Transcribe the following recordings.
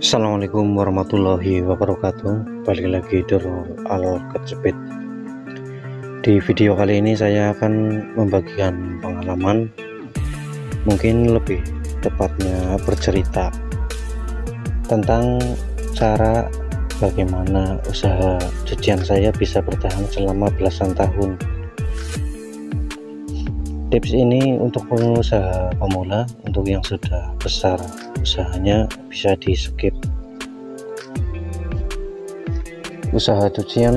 Assalamualaikum warahmatullahi wabarakatuh. Balik lagi di Al-Kejepit. Di video kali ini saya akan membagikan pengalaman, mungkin lebih tepatnya bercerita tentang cara bagaimana usaha cucian saya bisa bertahan selama belasan tahun. Tips ini untuk pengusaha pemula, untuk yang sudah besar usahanya bisa di skip. Usaha cucian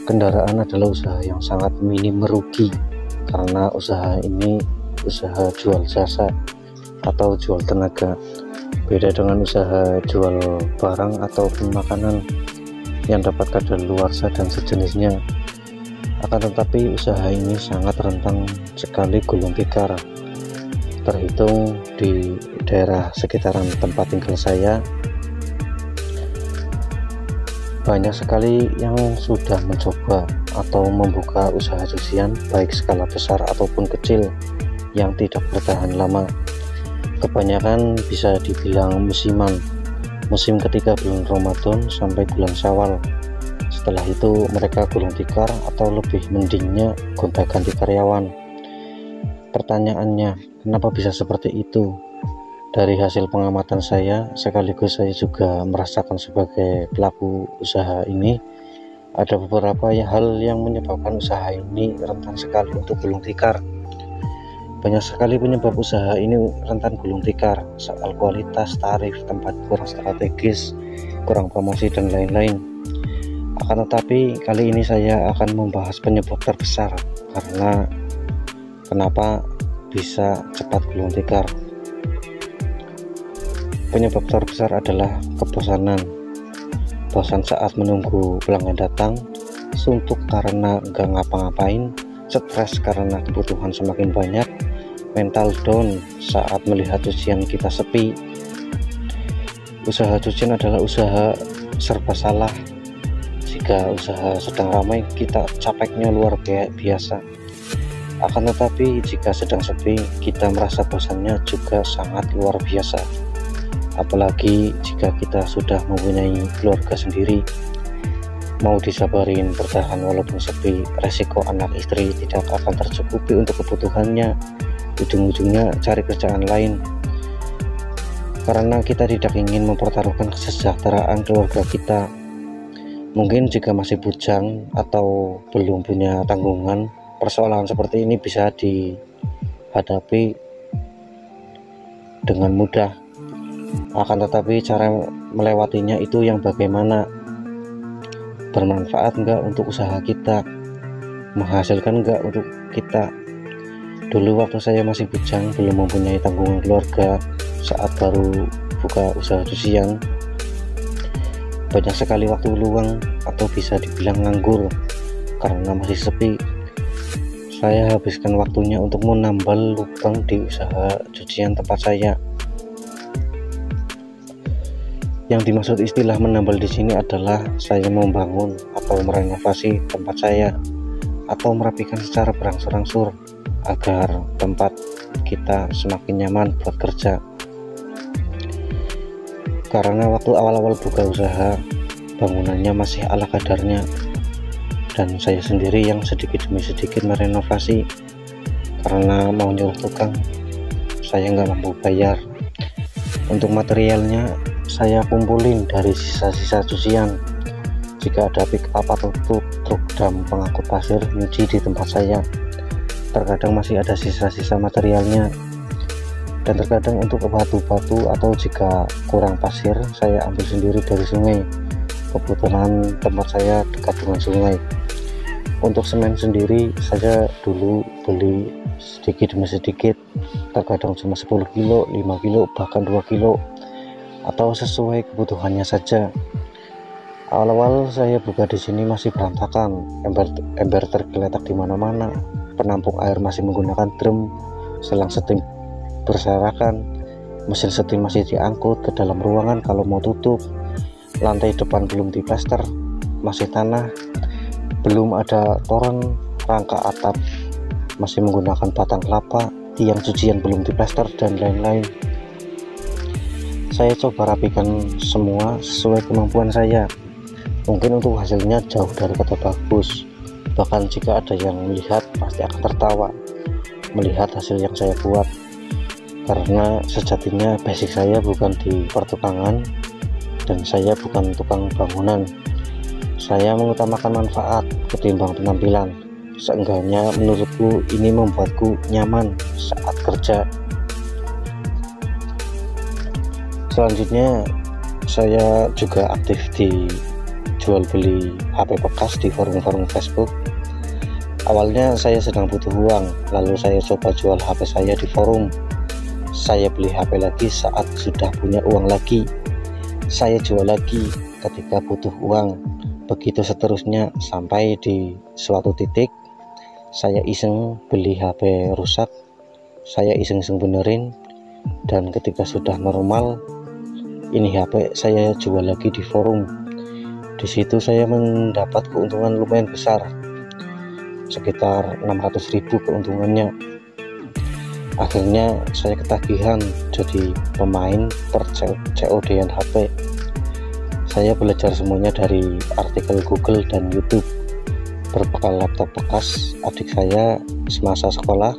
kendaraan adalah usaha yang sangat minim merugi, karena usaha ini usaha jual jasa atau jual tenaga. Beda dengan usaha jual barang ataupun makanan yang dapat kadaluarsa dan sejenisnya. Akan tetapi usaha ini sangat rentan sekali gulung tikar. Terhitung di daerah sekitaran tempat tinggal saya, banyak sekali yang sudah mencoba atau membuka usaha cucian, baik skala besar ataupun kecil, yang tidak bertahan lama. Kebanyakan bisa dibilang musiman, musim ketika bulan Ramadan sampai bulan Syawal. Setelah itu mereka gulung tikar atau lebih mendingnya gonta-ganti karyawan. Pertanyaannya, kenapa bisa seperti itu? Dari hasil pengamatan saya, sekaligus saya juga merasakan sebagai pelaku usaha ini, ada beberapa hal yang menyebabkan usaha ini rentan sekali untuk gulung tikar. Banyak sekali penyebab usaha ini rentan gulung tikar, soal kualitas, tarif, tempat kurang strategis, kurang promosi, dan lain-lain. Akan tetapi kali ini saya akan membahas penyebab terbesar karena kenapa bisa cepat gulung tikar. Penyebab terbesar adalah kebosanan. Bosan saat menunggu pelanggan datang, suntuk karena nggak ngapa-ngapain, stres karena kebutuhan semakin banyak, mental down saat melihat cucian kita sepi. Usaha cucian adalah usaha serba salah. Jika usaha sedang ramai, kita capeknya luar biasa. Akan tetapi jika sedang sepi, kita merasa bosannya juga sangat luar biasa. Apalagi jika kita sudah mempunyai keluarga sendiri, mau disabarin bertahan walaupun sepi, resiko anak istri tidak akan tercukupi untuk kebutuhannya, ujung-ujungnya cari kerjaan lain. Karena kita tidak ingin mempertaruhkan kesejahteraan keluarga kita. Mungkin jika masih bujang atau belum punya tanggungan, persoalan seperti ini bisa dihadapi dengan mudah. Akan tetapi cara melewatinya itu yang bagaimana? Bermanfaat enggak untuk usaha kita? Menghasilkan enggak untuk kita? Dulu waktu saya masih bujang, belum mempunyai tanggungan keluarga, saat baru buka usaha cucian, banyak sekali waktu luang atau bisa dibilang nganggur karena masih sepi. Saya habiskan waktunya untuk menambal lubang di usaha cucian tempat saya. Yang dimaksud istilah menambal di sini adalah saya membangun atau merenovasi tempat saya atau merapikan secara berangsur-angsur agar tempat kita semakin nyaman buat kerja. Karena waktu awal-awal buka usaha, bangunannya masih ala kadarnya, dan saya sendiri yang sedikit demi sedikit merenovasi. Karena mau nyuruh tukang, saya nggak mampu bayar. Untuk materialnya saya kumpulin dari sisa-sisa cucian. Jika ada pick up atau truk dam pengangkut pasir nyuci di tempat saya, terkadang masih ada sisa-sisa materialnya. Dan terkadang untuk batu-batu atau jika kurang pasir, saya ambil sendiri dari sungai. Kebetulan tempat saya dekat dengan sungai. Untuk semen sendiri saya dulu beli sedikit demi sedikit, terkadang cuma 10 kilo, 5 kilo, bahkan 2 kilo, atau sesuai kebutuhannya saja. Awal-awal saya buka di sini masih berantakan, ember tergeletak di mana-mana, penampung air masih menggunakan drum, selang seting berserakan, mesin setim masih diangkut ke dalam ruangan kalau mau tutup, lantai depan belum diplaster, masih tanah, belum ada toren, rangka atap masih menggunakan batang kelapa, tiang cucian belum diplaster, dan lain-lain. saya coba rapikan semua sesuai kemampuan saya. Mungkin untuk hasilnya jauh dari kata bagus, bahkan jika ada yang melihat pasti akan tertawa melihat hasil yang saya buat, karena sejatinya basic saya bukan di pertukangan dan saya bukan tukang bangunan. Saya mengutamakan manfaat ketimbang penampilan. Seenggaknya menurutku ini membuatku nyaman saat kerja. Selanjutnya saya juga aktif di jual beli HP bekas di forum-forum Facebook. Awalnya saya sedang butuh uang, lalu saya coba jual HP saya di forum. Saya beli HP lagi saat sudah punya uang lagi. Saya jual lagi ketika butuh uang. Begitu seterusnya sampai di suatu titik saya iseng beli HP rusak. Saya iseng-iseng benerin, dan ketika sudah normal, ini HP saya jual lagi di forum. Di situ saya mendapat keuntungan lumayan besar, sekitar 600.000 keuntungannya. Akhirnya saya ketagihan jadi pemain per COD-an HP. Saya belajar semuanya dari artikel Google dan YouTube. Berbekal laptop bekas adik saya semasa sekolah.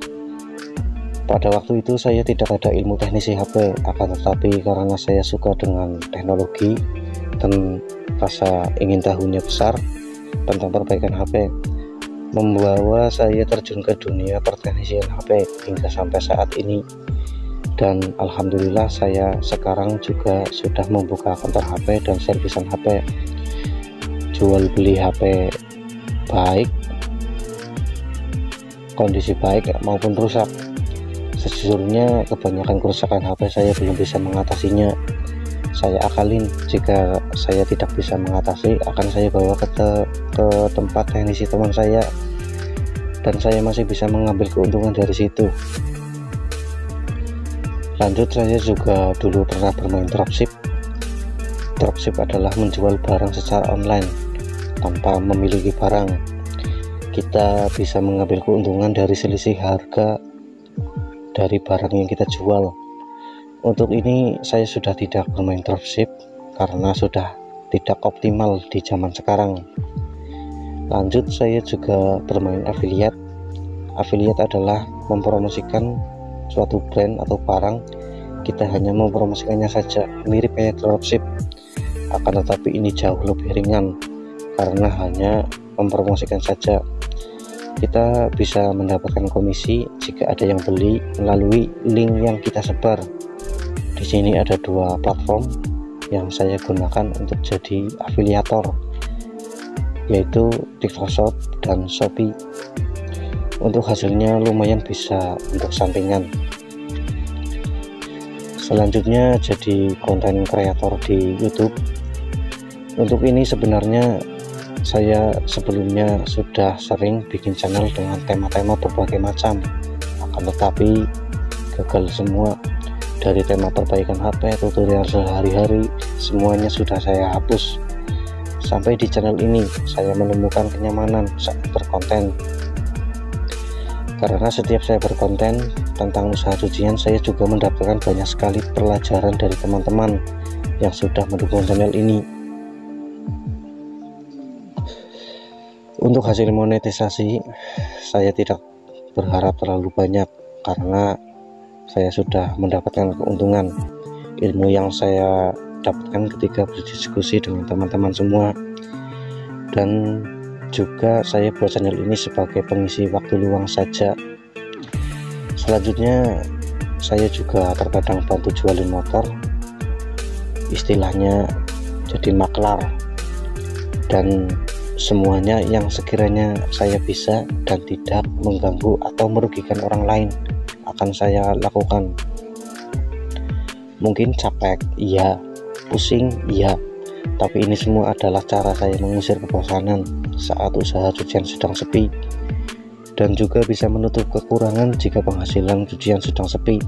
Pada waktu itu saya tidak ada ilmu teknisi HP, akan tetapi karena saya suka dengan teknologi dan rasa ingin tahunya besar tentang perbaikan HP, membawa saya terjun ke dunia perteknisian HP hingga sampai saat ini. Dan alhamdulillah saya sekarang juga sudah membuka kantor HP dan servisan HP, jual beli HP baik, kondisi baik maupun rusak. Sejujurnya kebanyakan kerusakan HP saya belum bisa mengatasinya. Saya akalin, jika saya tidak bisa mengatasi akan saya bawa ke tempat teknisi teman saya, dan saya masih bisa mengambil keuntungan dari situ. Lanjut, saya juga dulu pernah bermain dropship. Dropship adalah menjual barang secara online tanpa memiliki barang. Kita bisa mengambil keuntungan dari selisih harga dari barang yang kita jual. Untuk ini saya sudah tidak bermain dropship karena sudah tidak optimal di zaman sekarang. Lanjut, saya juga bermain affiliate. Affiliate adalah mempromosikan suatu brand atau barang, kita hanya mempromosikannya saja, mirip kayak dropship. Akan tetapi ini jauh lebih ringan karena hanya mempromosikan saja. Kita bisa mendapatkan komisi jika ada yang beli melalui link yang kita sebar. Di sini ada dua platform yang saya gunakan untuk jadi afiliator, yaitu TikTok Shop dan Shopee. Untuk hasilnya lumayan bisa untuk sampingan. Selanjutnya jadi konten kreator di YouTube. Untuk ini sebenarnya saya sebelumnya sudah sering bikin channel dengan tema-tema berbagai macam, akan tetapi gagal semua. Dari tema perbaikan HP, tutorial sehari-hari, semuanya sudah saya hapus. Sampai di channel ini saya menemukan kenyamanan saat berkonten, karena setiap saya berkonten tentang usaha cucian, saya juga mendapatkan banyak sekali pelajaran dari teman-teman yang sudah mendukung channel ini. Untuk hasil monetisasi, saya tidak berharap terlalu banyak karena saya sudah mendapatkan keuntungan. Ilmu yang saya dapatkan ketika berdiskusi dengan teman-teman semua, dan juga saya buat channel ini sebagai pengisi waktu luang saja. Selanjutnya saya juga terkadang bantu jualin motor, istilahnya jadi maklar, dan semuanya yang sekiranya saya bisa dan tidak mengganggu atau merugikan orang lain akan saya lakukan. Mungkin capek, iya, pusing, iya, tapi ini semua adalah cara saya mengusir kebosanan saat usaha cucian sedang sepi, dan juga bisa menutup kekurangan jika penghasilan cucian sedang sepi.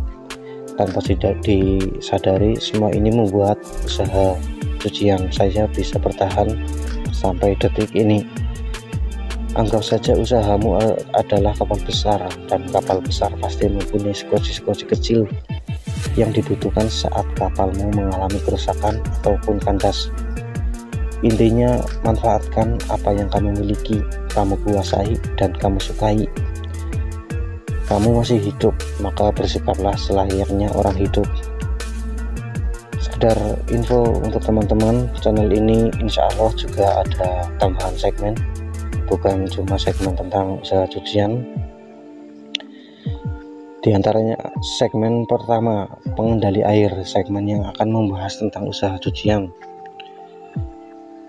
Tanpa tidak disadari, semua ini membuat usaha cucian saya bisa bertahan sampai detik ini. Anggap saja usahamu adalah kapal besar, dan kapal besar pasti mempunyai skoci-skoci kecil yang dibutuhkan saat kapalmu mengalami kerusakan ataupun kandas. Intinya, manfaatkan apa yang kamu miliki, kamu kuasai, dan kamu sukai. Kamu masih hidup, maka bersikaplah selayaknya orang hidup. Sekedar info untuk teman-teman, channel ini insya Allah juga ada tambahan segmen, bukan cuma segmen tentang usaha cucian. Di antaranya segmen pertama, pengendali air, segmen yang akan membahas tentang usaha cucian.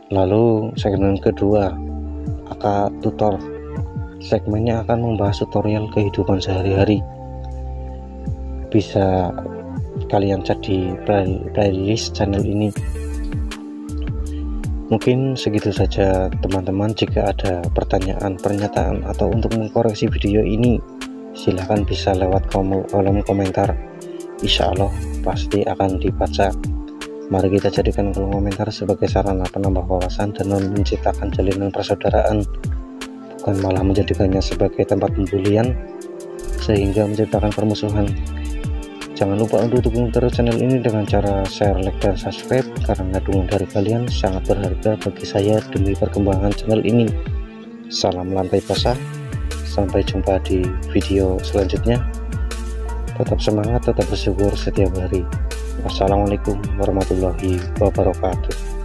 Lalu segmen kedua, Aka Tutor, segmennya akan membahas tutorial kehidupan sehari-hari. Bisa kalian cek di playlist channel ini. Mungkin segitu saja teman-teman. Jika ada pertanyaan, pernyataan, atau untuk mengkoreksi video ini, silahkan bisa lewat kolom komentar. Insya Allah pasti akan dibaca. Mari kita jadikan kolom komentar sebagai sarana penambah wawasan dan menciptakan jalinan persaudaraan, bukan malah menjadikannya sebagai tempat pembulian sehingga menciptakan permusuhan. Jangan lupa untuk dukung terus channel ini dengan cara share, like, dan subscribe, karena dukungan dari kalian sangat berharga bagi saya demi perkembangan channel ini. Salam lantai basah, sampai jumpa di video selanjutnya. Tetap semangat, tetap bersyukur setiap hari. Wassalamualaikum warahmatullahi wabarakatuh.